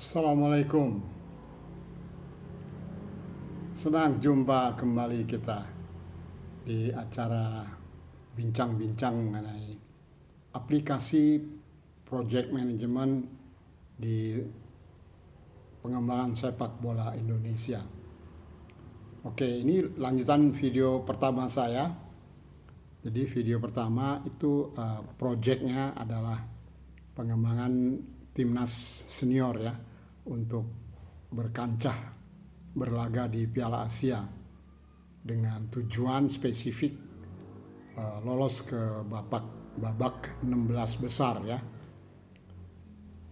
Assalamualaikum. Senang jumpa kembali kita di acara bincang-bincang mengenai aplikasi project management di pengembangan sepak bola Indonesia. Oke, ini lanjutan video pertama saya. Jadi video pertama itu projectnya adalah pengembangan timnas senior ya, untuk berkancah berlaga di Piala Asia dengan tujuan spesifik lolos ke babak 16 besar ya.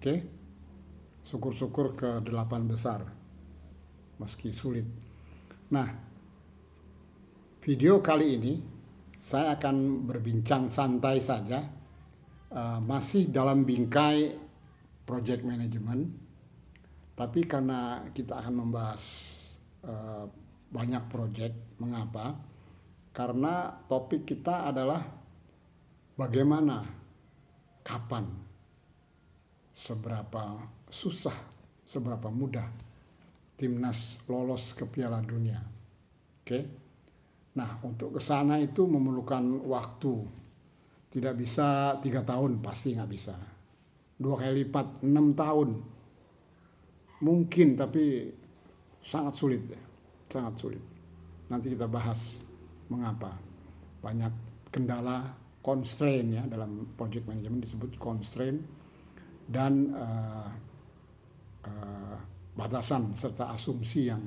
Oke. Syukur-syukur ke 8 besar meski sulit. Nah, video kali ini saya akan berbincang santai saja, masih dalam bingkai project management, tapi karena kita akan membahas banyak project. Mengapa? Karena topik kita adalah bagaimana, kapan, seberapa susah, seberapa mudah timnas lolos ke Piala Dunia. Oke. Nah, untuk ke sana itu memerlukan waktu. Tidak bisa 3 tahun, pasti nggak bisa. 2 kali lipat, 6 tahun. Mungkin, tapi sangat sulit ya. Sangat sulit. Nanti kita bahas mengapa. Banyak kendala, constraint ya, dalam project management disebut constraint, dan batasan serta asumsi yang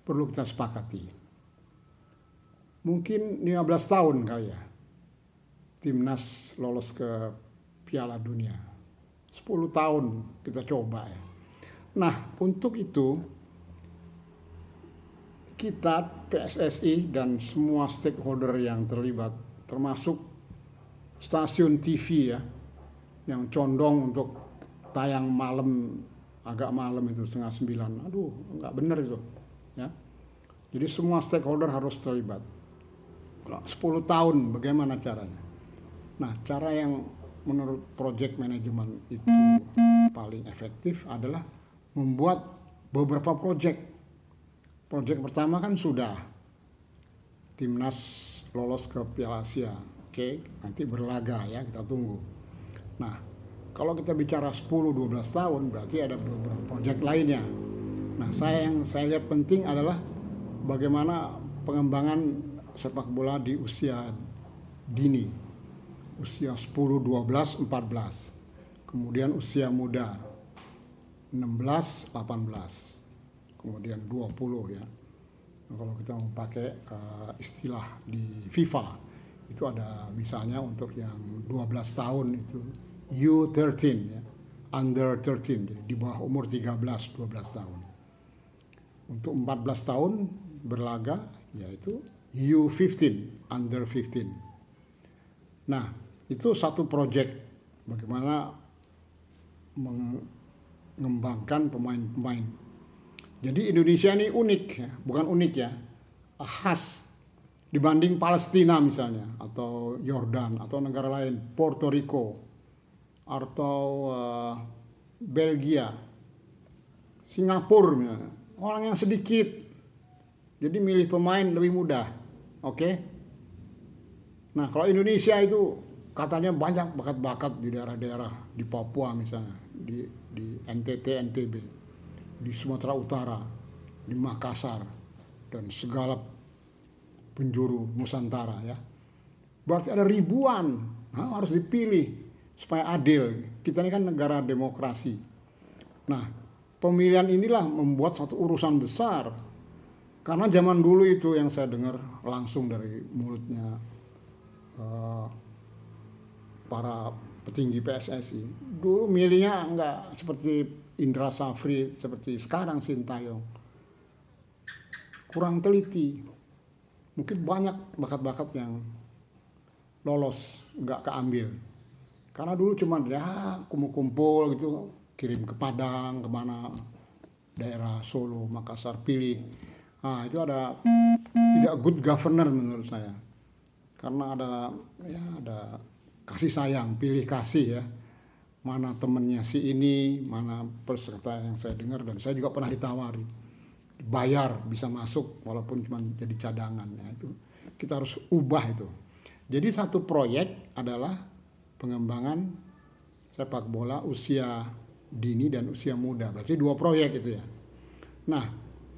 perlu kita sepakati. Mungkin 15 tahun kali ya timnas lolos ke Piala Dunia. 10 tahun kita coba ya. Nah, untuk itu kita PSSI dan semua stakeholder yang terlibat, termasuk stasiun TV ya, yang condong untuk tayang malam, agak malam itu 8:30. Aduh, nggak bener itu ya. Jadi semua stakeholder harus terlibat. 10 tahun bagaimana caranya? Nah, cara yang menurut project management itu paling efektif adalah membuat beberapa project. Project pertama kan sudah timnas lolos ke Piala Asia. Oke, nanti berlaga ya, kita tunggu. Nah, kalau kita bicara 10-12 tahun berarti ada beberapa project lainnya. Nah, yang saya lihat penting adalah bagaimana pengembangan sepak bola di usia dini. Usia 10, 12, 14. Kemudian usia muda 16, 18. Kemudian 20 ya. Nah, kalau kita mau pakai istilah di FIFA, itu ada misalnya untuk yang 12 tahun itu U13 ya, under 13, jadi di bawah umur 13, 12 tahun. Untuk 14 tahun berlaga yaitu U15, under 15. Nah, itu satu project bagaimana mengembangkan pemain-pemain. Jadi Indonesia ini unik ya, bukan unik ya, khas dibanding Palestina misalnya, atau Yordan, atau negara lain, Puerto Rico, atau Belgia, Singapura misalnya. Orang yang sedikit, jadi milih pemain lebih mudah. Oke? Nah, kalau Indonesia itu katanya banyak bakat-bakat di daerah-daerah, di Papua misalnya, di NTT, NTB, di Sumatera Utara, di Makassar, dan segala penjuru Nusantara ya. Berarti ada ribuan, harus dipilih supaya adil. Kita ini kan negara demokrasi. Nah, pemilihan inilah membuat satu urusan besar. Karena zaman dulu itu yang saya dengar langsung dari mulutnya para petinggi PSSI. Dulu milihnya enggak seperti Indra Safri, seperti sekarang Sintayong. Kurang teliti. Mungkin banyak bakat-bakat yang lolos, enggak keambil. Karena dulu cuma ya kumpul-kumpul gitu, kirim ke Padang, kemana, daerah Solo, Makassar, pilih. Nah, itu ada tidak good governor menurut saya. Karena ada kasih sayang, pilih kasih ya. mana temennya si ini, mana peserta yang saya dengar, dan saya juga pernah ditawari, bayar bisa masuk walaupun cuma jadi cadangan. Nah, itu kita harus ubah itu. Jadi satu proyek adalah pengembangan sepak bola usia dini dan usia muda. Berarti 2 proyek itu ya. Nah,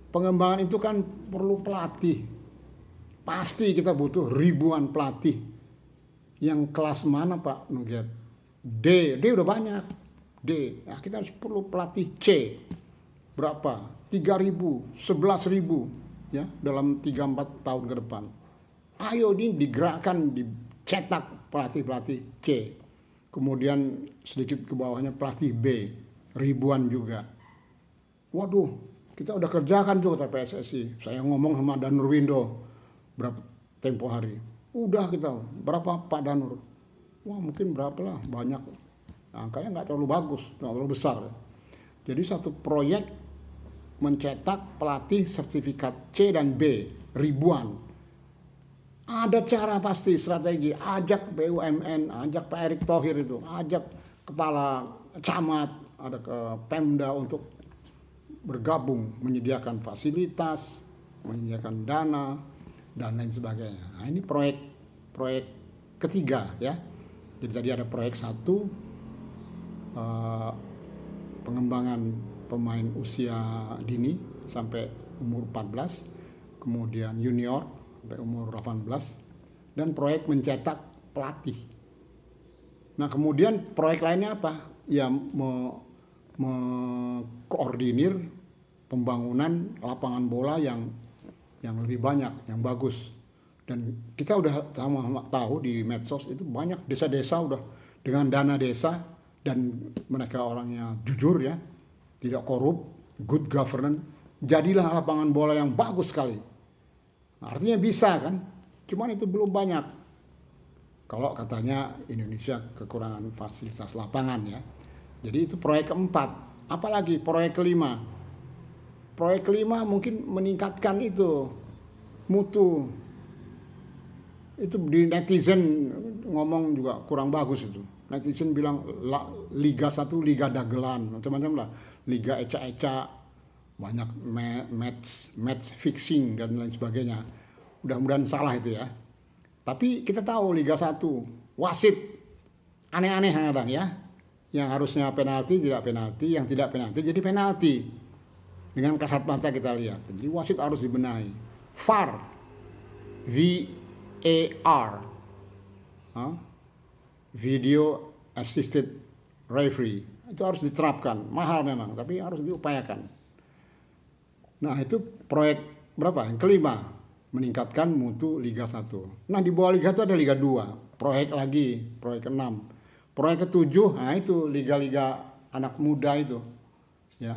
pengembangan itu kan perlu pelatih. Pasti kita butuh ribuan pelatih. Yang kelas mana Pak Nugiat? D udah banyak. D. Nah, kita harus perlu pelatih C. Berapa? 3.000, 11.000 ya dalam 3-4 tahun ke depan. Ayo ini digerakkan, dicetak pelatih-pelatih C. Kemudian sedikit ke bawahnya pelatih B, ribuan juga. Waduh, kita udah kerjakan juga PSSI. Saya ngomong sama Danur Windo berapa tempo hari. Udah kita, berapa Pak Danur? Wah mungkin berapa lah, banyak. Angkanya nggak terlalu bagus, nggak terlalu besar. Jadi satu proyek mencetak pelatih sertifikat C dan B, ribuan. Ada cara pasti, strategi, ajak BUMN, ajak Pak Erick Thohir itu, ajak kepala camat, ada ke Pemda untuk bergabung, menyediakan fasilitas, menyediakan dana, dan lain sebagainya. Nah, ini proyek ketiga ya. Jadi tadi ada proyek 1, pengembangan pemain usia dini sampai umur 14, kemudian junior sampai umur 18, dan proyek mencetak pelatih. Nah kemudian proyek lainnya apa? Ya mengkoordinir pembangunan lapangan bola yang lebih banyak, yang bagus. Dan kita udah tahu di medsos itu banyak desa-desa udah dengan dana desa, dan mereka orangnya jujur ya, tidak korup, good governance, jadilah lapangan bola yang bagus sekali. Artinya bisa kan, cuman itu belum banyak. Kalau katanya Indonesia kekurangan fasilitas lapangan ya. Jadi itu proyek keempat. Apalagi proyek kelima. Proyek kelima mungkin meningkatkan itu mutu. Itu di netizen ngomong juga kurang bagus itu. Netizen bilang Liga 1 Liga dagelan, macam-macam lah. Liga eca-eca, banyak match fixing dan lain sebagainya. Mudah-mudahan salah itu ya. Tapi kita tahu Liga 1 wasit aneh-aneh kadang ya. Yang harusnya penalti tidak penalti, yang tidak penalti jadi penalti. Dengan kasat mata kita lihat. Jadi wasit harus dibenahi. VAR, VAR, Video Assisted Referee, itu harus diterapkan. Mahal memang, tapi harus diupayakan. Nah itu proyek berapa? Yang kelima, meningkatkan mutu Liga 1. Nah di bawah Liga 1 ada Liga 2, proyek lagi, proyek ke-6. Proyek ke-7, nah itu liga-liga anak muda itu. Ya,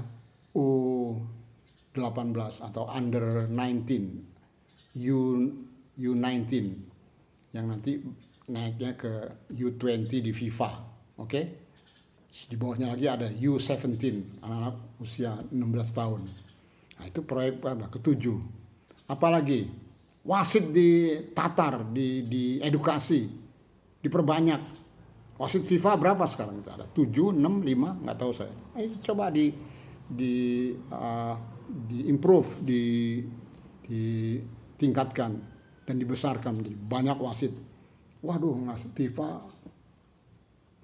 U18 atau under 19, U19 yang nanti naiknya ke U20 di FIFA. Oke? Di bawahnya lagi ada U17, anak-anak usia 16 tahun. Nah, itu proyek ke-7. Apalagi wasit ditatar, diedukasi, diperbanyak. Wasit FIFA berapa sekarang? Ada 7, 6, 5, nggak tahu saya. Coba di-improve, ditingkatkan dan dibesarkan menjadi banyak wasit. Waduh, wasit FIFA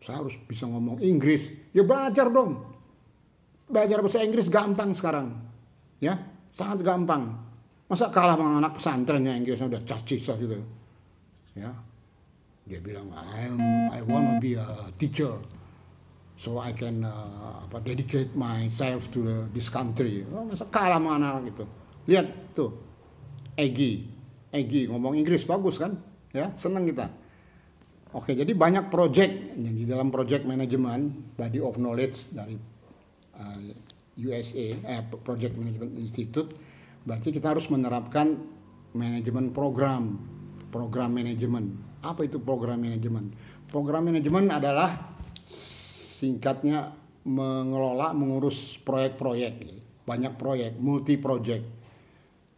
saya harus bisa ngomong Inggris. Ya belajar dong. Belajar bahasa Inggris gampang sekarang. Ya, sangat gampang. Masa kalah sama anak pesantrennya Inggrisnya udah cacisa gitu. Ya. Dia bilang I want to be a teacher so I can dedicate myself to this country. Masa kalah sama anak gitu. Lihat tuh. Egy ngomong Inggris bagus kan? Ya, senang kita. Oke, jadi banyak project di dalam project management, body of knowledge dari USA, Project Management Institute. Berarti kita harus menerapkan manajemen program manajemen. Apa itu program manajemen? Program manajemen adalah singkatnya mengurus proyek-proyek, banyak proyek, multi project.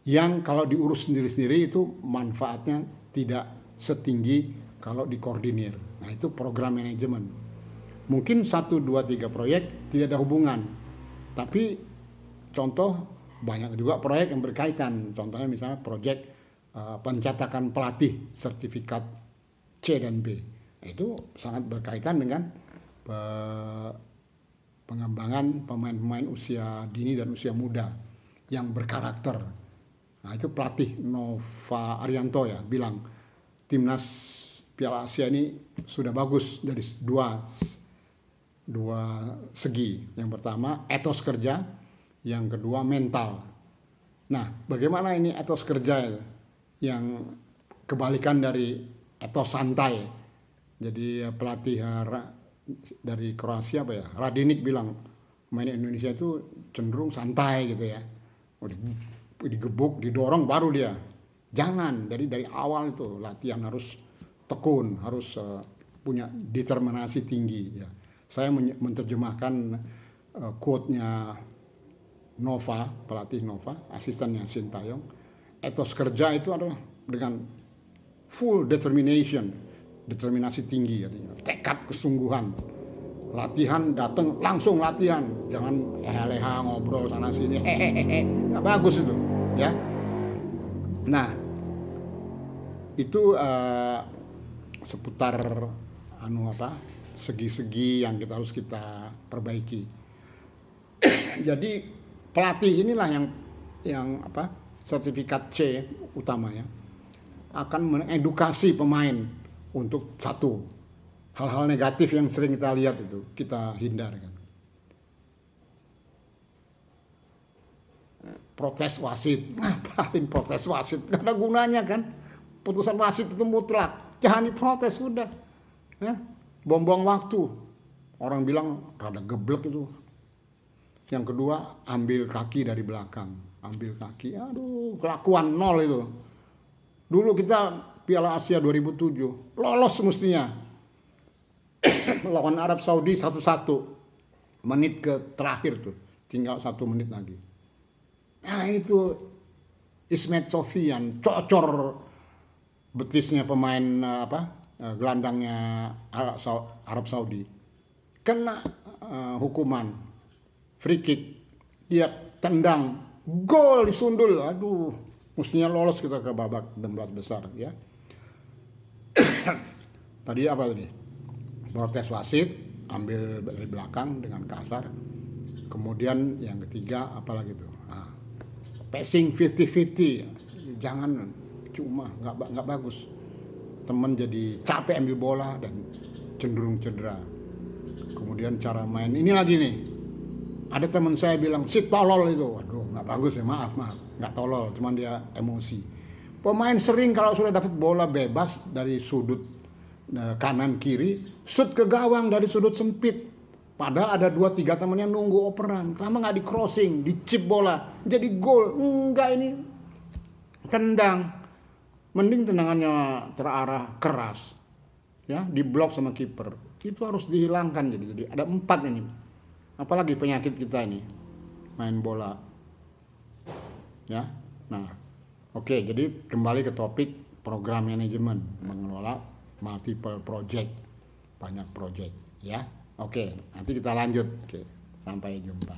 Yang kalau diurus sendiri-sendiri itu manfaatnya tidak setinggi kalau dikoordinir. Nah, itu program manajemen. Mungkin 1, 2, 3 proyek tidak ada hubungan, tapi contoh banyak juga proyek yang berkaitan. Contohnya misalnya proyek pencetakan pelatih sertifikat C dan B. Itu sangat berkaitan dengan pengembangan pemain-pemain usia dini dan usia muda yang berkarakter. Nah, itu pelatih Nova Arianto ya bilang timnas Piala Asia ini sudah bagus dari dua segi. Yang pertama etos kerja, yang kedua mental. Nah, bagaimana ini etos kerja itu? Yang kebalikan dari etos santai. Jadi pelatih dari Kroasia apa ya, Radinic bilang main Indonesia itu cenderung santai gitu ya. Digebuk, didorong baru dia. Jangan, dari awal itu latihan harus tekun, harus punya determinasi tinggi ya. Saya menerjemahkan quote-nya Nova, pelatih Nova, asistennya Sintayong. Etos kerja itu adalah dengan full determination, determinasi tinggi artinya, tekad kesungguhan. Latihan datang langsung latihan, jangan leha-leha ngobrol sana sini, hehehe, nggak bagus itu, ya. Nah, itu seputar segi-segi yang harus kita perbaiki. Jadi pelatih inilah yang sertifikat C utamanya akan mengedukasi pemain untuk satu hal-hal negatif yang sering kita lihat itu kita hindarkan. Protes wasit, ngapain protes wasit? Gak ada gunanya kan? Putusan wasit itu mutlak, jangan diprotes sudah. Ya, buang-buang waktu. Orang bilang rada geblek itu. Yang kedua, ambil kaki dari belakang, ambil kaki, aduh kelakuan nol itu. Dulu kita Piala Asia 2007 lolos mestinya lawan Arab Saudi 1-1, menit ke terakhir tuh tinggal 1 menit lagi. Nah itu Ismet Sofyan cocor betisnya pemain gelandangnya Arab Saudi, kena hukuman free kick, dia tendang gol, disundul, aduh mestinya lolos kita ke babak 16 besar ya. Tadi apa tadi? Protes wasit, ambil dari belakang dengan kasar. Kemudian yang ketiga apalagi tuh? Passing 50-50, jangan cuma nggak bagus. Teman jadi capek ambil bola dan cenderung cedera. Kemudian cara main ini lagi nih. Ada teman saya bilang si tolol itu, waduh nggak bagus ya, maaf nggak tolol, cuman dia emosi. Pemain sering kalau sudah dapat bola bebas dari sudut kanan kiri, shoot ke gawang dari sudut sempit. Padahal ada 2-3 temannya nunggu operan. Kenapa nggak di crossing, di chip bola, jadi gol? Enggak, ini tendang. Mending tendangannya terarah keras, ya, diblok sama kiper. Itu harus dihilangkan. Jadi ada 4 ini. Apalagi penyakit kita ini, main bola. Ya, nah, oke. Jadi kembali ke topik program manajemen, mengelola multiple project, banyak project, ya. Oke, nanti kita lanjut. Oke, sampai jumpa.